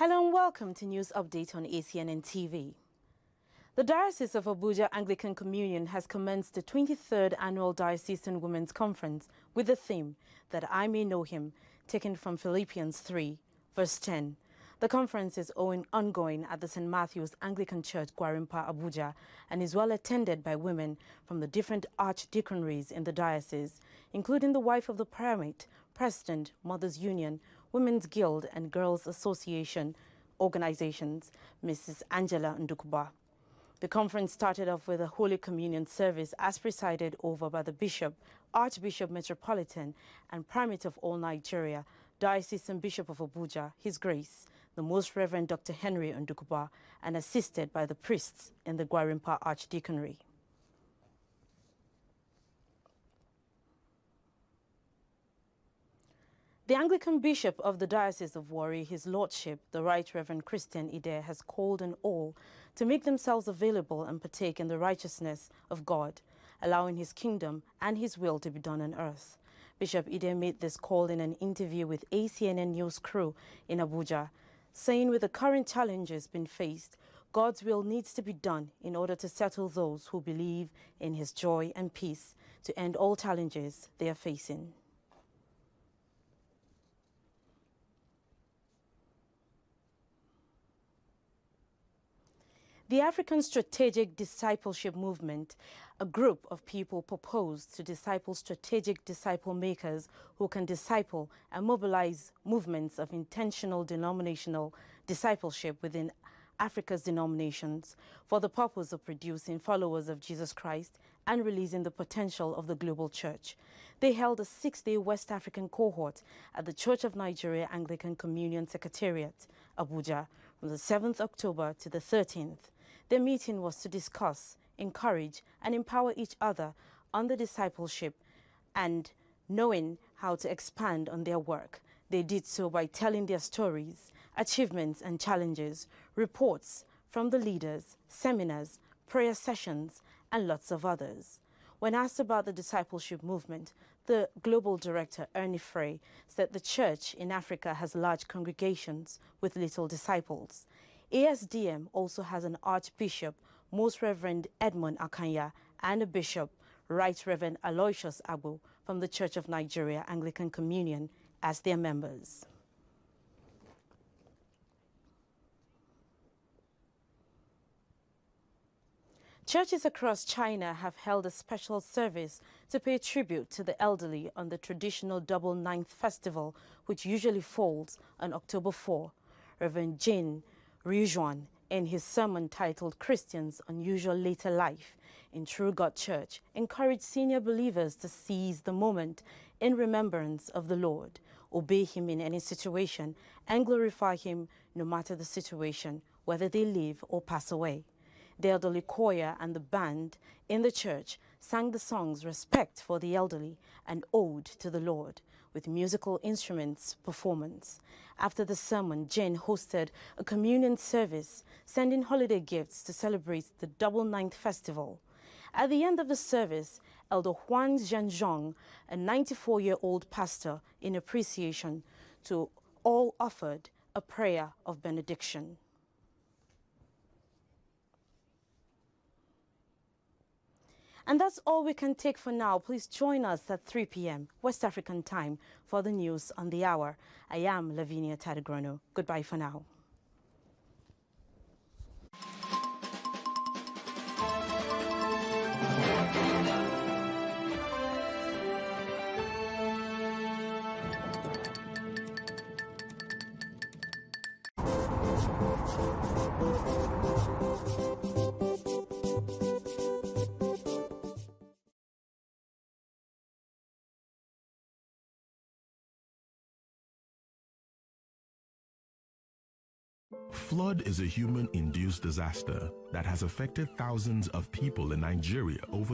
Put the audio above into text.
Hello and welcome to News Update on ACNNTV. The Diocese of Abuja Anglican Communion has commenced the 23rd Annual Diocesan Women's Conference with the theme, That I May Know Him, taken from Philippians 3, verse 10. The conference is ongoing at the St. Matthew's Anglican Church, Gwarinpa, Abuja, and is well attended by women from the different archdeaconries in the diocese, including the wife of the primate, President, Mothers Union, Women's Guild and Girls Association organizations, Mrs. Angela Ndukuba. The conference started off with a Holy Communion service as presided over by the Bishop, Archbishop Metropolitan and Primate of all Nigeria, Diocesan Bishop of Abuja, His Grace, the Most Reverend Dr. Henry Ndukuba, and assisted by the priests in the Gwarinpa Archdeaconry. The Anglican Bishop of the Diocese of Warri, His Lordship, the Right Reverend Christian Ide, has called on all to make themselves available and partake in the righteousness of God, allowing His kingdom and His will to be done on earth. Bishop Ide made this call in an interview with ACNN News crew in Abuja, saying with the current challenges being faced, God's will needs to be done in order to settle those who believe in His joy and peace to end all challenges they are facing. The African Strategic Discipleship Movement, a group of people proposed to disciple strategic disciple makers who can disciple and mobilize movements of intentional denominational discipleship within Africa's denominations for the purpose of producing followers of Jesus Christ and releasing the potential of the global church. They held a 6-day West African cohort at the Church of Nigeria Anglican Communion Secretariat, Abuja, from the 7th October to the 13th. Their meeting was to discuss, encourage, and empower each other on the discipleship and knowing how to expand on their work. They did so by telling their stories, achievements and challenges, reports from the leaders, seminars, prayer sessions, and lots of others. When asked about the discipleship movement, the global director, Ernie Frey, said the church in Africa has large congregations with little disciples. ASDM also has an Archbishop, Most Reverend Edmund Akanya, and a Bishop, Right Reverend Aloysius Abu, from the Church of Nigeria Anglican Communion as their members. Churches across China have held a special service to pay tribute to the elderly on the traditional Double Ninth Festival, which usually falls on October 4. Reverend Jin Ryujuan, in his sermon titled Christians' Unusual Later Life in True God Church, encouraged senior believers to seize the moment in remembrance of the Lord, obey Him in any situation, and glorify Him no matter the situation, whether they live or pass away. The elderly choir and the band in the church sang the songs Respect for the Elderly and Ode to the Lord, with musical instruments performance. After the sermon, Jane hosted a communion service, sending holiday gifts to celebrate the Double Ninth Festival. At the end of the service, Elder Huang Zhenzhong, a 94-year-old pastor, in appreciation to all, offered a prayer of benediction. And that's all we can take for now. Please join us at 3 p.m. West African time for the news on the hour. I am Lavinia Tadegrono. Goodbye for now. Flood is a human-induced disaster that has affected thousands of people in Nigeria over